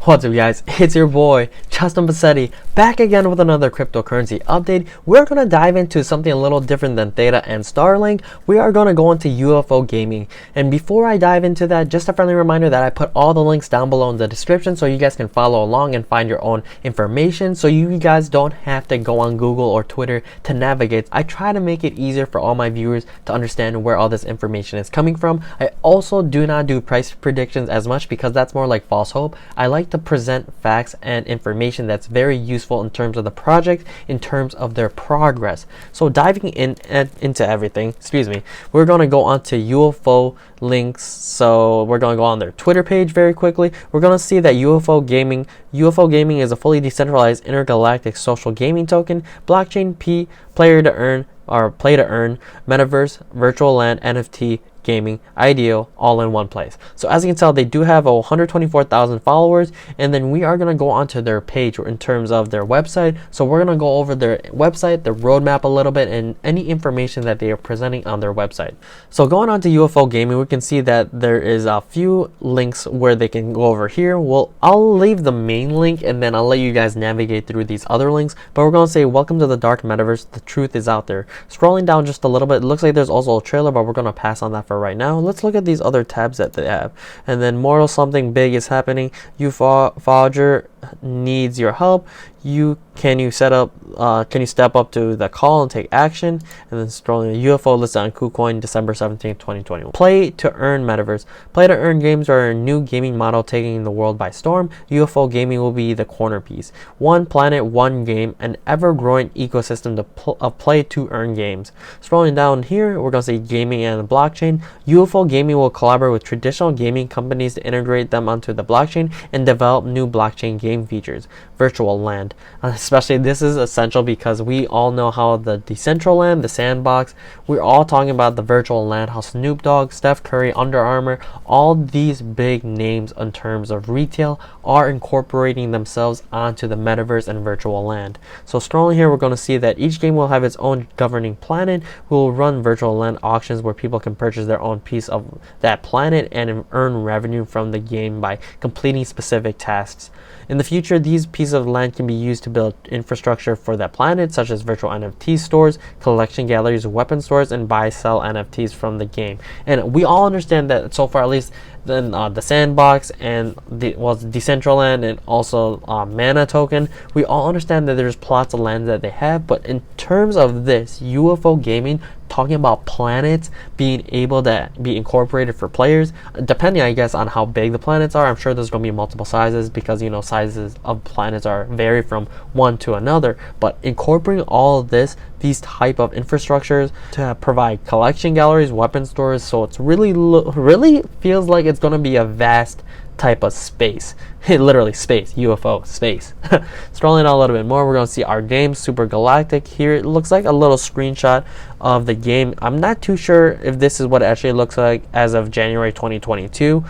What's up guys, it's your boy Justin Bassetti back again with another cryptocurrency update. We're going to dive into something a little different than Theta and Starlink. We are going to go into UFO Gaming, and before I dive into that, just a friendly reminder that I put all the links down below in the description so you guys can follow along and find your own information, so you guys don't have to go on Google or Twitter to navigate. I try to make it easier for all my viewers to understand where all this information is coming from. I also do not do price predictions as much because that's more like false hope. I like to present facts and information that's very useful in terms of the project, in terms of their progress. So diving into everything, we're going to go on to UFO links. So we're going to go on their Twitter page very quickly. We're going to see that UFO Gaming is a fully decentralized intergalactic social gaming token, blockchain, player to earn or play to earn, metaverse, virtual land, NFT, gaming, ideal, all in one place. So as you can tell, they do have 124,000 followers, and then we are going to go onto their page in terms of their website. So we're going to go over their website, the roadmap a little bit, and any information that they are presenting on their website. So going on to UFO Gaming, we can see that there is a few links where they can go over here. Well, I'll leave the main link and then I'll let you guys navigate through these other links, but we're going to say welcome to the dark metaverse, the truth is out there. Scrolling down just a little bit, it looks like there's also a trailer, but we're going to pass on that for right now. Let's look at these other tabs that they have. And then mortal, something big is happening. UFO needs your help. Can you step up to the call and take action? And then scrolling, UFO listed on KuCoin December 17, 2021. Play to earn metaverse. Play to earn games are a new gaming model taking the world by storm. UFO Gaming will be the corner piece. One planet, one game, an ever-growing ecosystem of play to earn games. Scrolling down here, we're going to say gaming and blockchain. UFO Gaming will collaborate with traditional gaming companies to integrate them onto the blockchain and develop new blockchain game features. Virtual land. Especially this is essential because we all know how the Decentraland, the Sandbox, we're all talking about the virtual land, how Snoop Dogg, Steph Curry, Under Armour, all these big names in terms of retail are incorporating themselves onto the metaverse and virtual land. So scrolling here, we're going to see that each game will have its own governing planet. We will run virtual land auctions where people can purchase their own piece of that planet and earn revenue from the game by completing specific tasks. In the future, these pieces of land can be used to build infrastructure for that planet, such as virtual NFT stores, collection galleries, weapon stores, and buy-sell NFTs from the game. And we all understand that so far, at least, then the Sandbox and the Decentraland and also Mana token, we all understand that there's plots of land that they have. But in terms of this, UFO Gaming talking about planets being able to be incorporated for players, depending I guess on how big the planets are. I'm sure there's going to be multiple sizes because sizes of planets vary from one to another, but incorporating all of these type of infrastructures to provide collection galleries, weapon stores, so it's really feels like it's going to be a vast type of space. Literally space, UFO space. Scrolling out a little bit more, we're going to see our game, Super Galactic. Here it looks like a little screenshot of the game. I'm not too sure if this is what it actually looks like as of January 2022.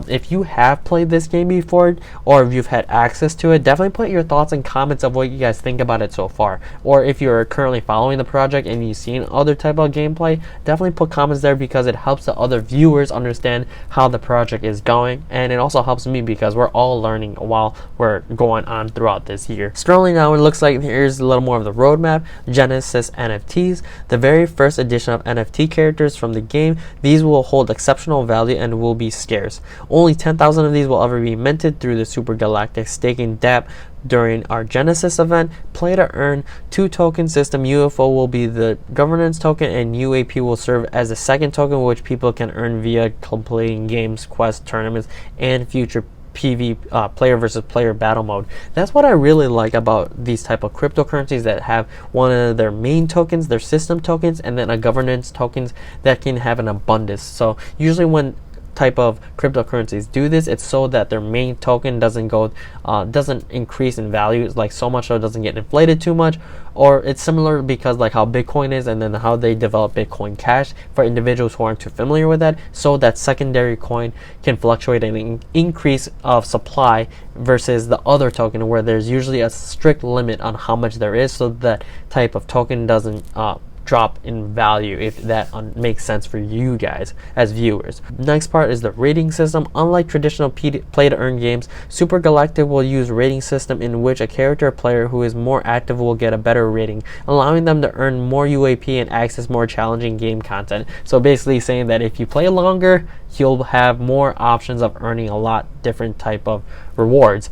If you have played this game before, or if you've had access to it, definitely put your thoughts and comments of what you guys think about it so far. Or if you're currently following the project and you've seen other type of gameplay, definitely put comments there because it helps the other viewers understand how the project is going, and it also helps me because we're all learning while we're going on throughout this year. Scrolling down, it looks like here's a little more of the roadmap. Genesis NFTs, the very first edition of NFT characters from the game. These will hold exceptional value and will be scarce. Only 10,000 of these will ever be minted through the Super Galactic staking dApp during our Genesis event. Play to earn 2 token system. UFO will be the governance token and UAP will serve as a second token which people can earn via completing games, quests, tournaments, and future player versus player battle mode. That's what I really like about these type of cryptocurrencies that have one of their main tokens, their system tokens, and then a governance tokens that can have an abundance. So usually when type of cryptocurrencies do this, it's so that their main token doesn't increase in value, like so much so it doesn't get inflated too much. Or it's similar because like how Bitcoin is, and then how they develop Bitcoin Cash for individuals who aren't too familiar with that, so that secondary coin can fluctuate and increase of supply versus the other token where there's usually a strict limit on how much there is, so that type of token doesn't drop in value, if that makes sense for you guys as viewers. Next part is the rating system. Unlike traditional play to earn games, Super Galactic will use rating system in which a character or player who is more active will get a better rating, allowing them to earn more UAP and access more challenging game content. So basically saying that if you play longer, you'll have more options of earning a lot different type of rewards.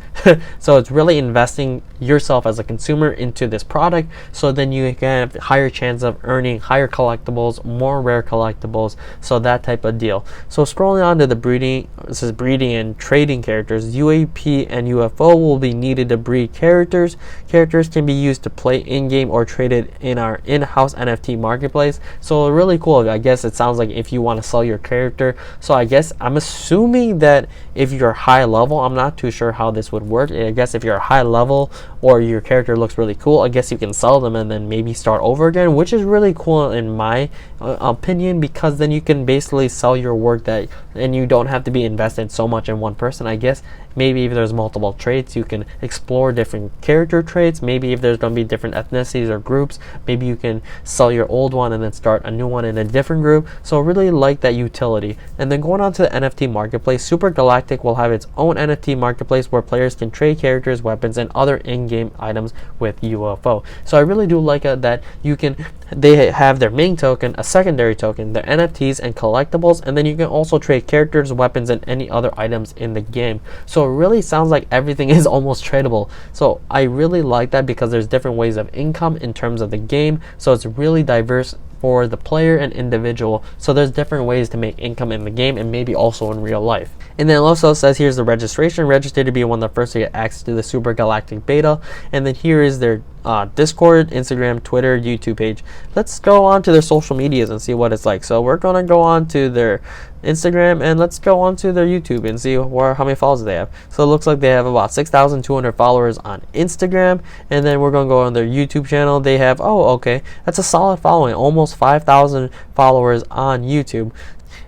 So it's really investing yourself as a consumer into this product, so then you can have higher chance of earning higher collectibles, more rare collectibles, so that type of deal. So scrolling on to the breeding, this is breeding and trading characters. UAP and UFO will be needed to breed characters. Characters can be used to play in-game or traded in our in-house NFT marketplace. So really cool. I guess it sounds like if you want to sell your character. So I guess I'm assuming that if you're high level, I'm not too sure how this would work. I guess if you're high level or your character looks really cool, I guess you can sell them and then maybe start over again, which is really cool in my opinion, because then you can basically sell your work that, and you don't have to be invested so much in one person. I guess maybe if there's multiple traits, you can explore different character traits. Maybe if there's going to be different ethnicities or groups, maybe you can sell your old one and then start a new one in a different group. So really like that utility. And then going on to the NFT marketplace, Super Galactic will have its own NFT marketplace where players can trade characters, weapons, and other in-game items with UFO. So I really do like that you can, they have their main token, a secondary token, their NFTs and collectibles, and then you can also trade characters, weapons, and any other items in the game. So it really sounds like everything is almost tradable. So I really like that because there's different ways of income in terms of the game. So it's really diverse for the player and individual. So there's different ways to make income in the game and maybe also in real life. And then it also says here's the registration. Register to be one of the first to get access to the Super Galactic beta. And then here is their Discord, Instagram, Twitter, YouTube page. Let's go on to their social medias and see what it's like. So we're gonna go on to their Instagram and let's go on to their YouTube and see how many followers they have. So it looks like they have about 6,200 followers on Instagram, and then we're gonna go on their YouTube channel. They have, oh okay, that's a solid following, almost 5,000 followers on YouTube.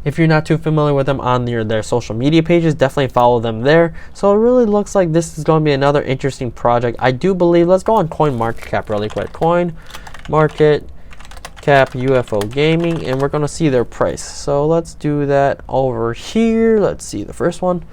If you're not too familiar with them on their social media pages, definitely follow them there. So it really looks like this is going to be another interesting project. I do believe, let's go on Coinmarketcap really quick. Coinmarketcap UFO Gaming, and we're going to see their price. So let's do that over here. Let's see the first one.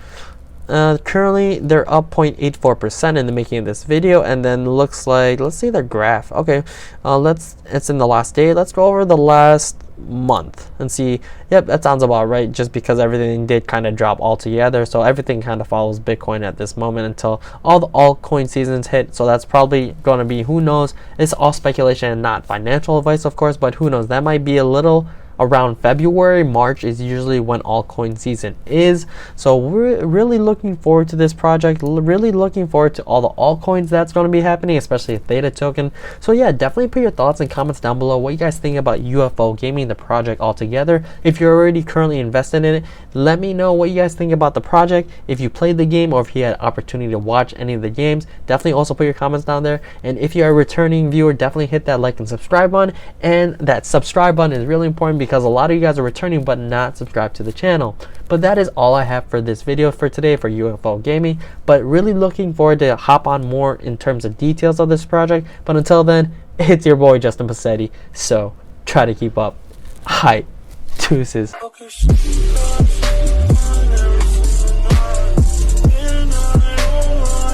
Currently they're up 0.84% in the making of this video, and then looks like, let's see their graph. Okay, it's in the last day. Let's go over the last month and see. Yep, that sounds about right, just because everything did kind of drop altogether. So everything kind of follows Bitcoin at this moment until all the altcoin seasons hit. So that's probably going to be, who knows, it's all speculation and not financial advice of course, but who knows, that might be a little around February. March is usually when altcoin season is. So we're really looking forward to this project, really looking forward to all the altcoins that's going to be happening, especially a Theta token. So yeah, definitely put your thoughts and comments down below what you guys think about UFO Gaming, the project altogether. If you're already currently invested in it, let me know what you guys think about the project. If you played the game or if you had opportunity to watch any of the games, definitely also put your comments down there. And if you're a returning viewer, definitely hit that like and subscribe button. And that subscribe button is really important because a lot of you guys are returning but not subscribed to the channel. But that is all I have for this video for today for UFO Gaming, but really looking forward to hop on more in terms of details of this project. But until then, it's your boy Justin Passetti, so try to keep up. Hi, deuces.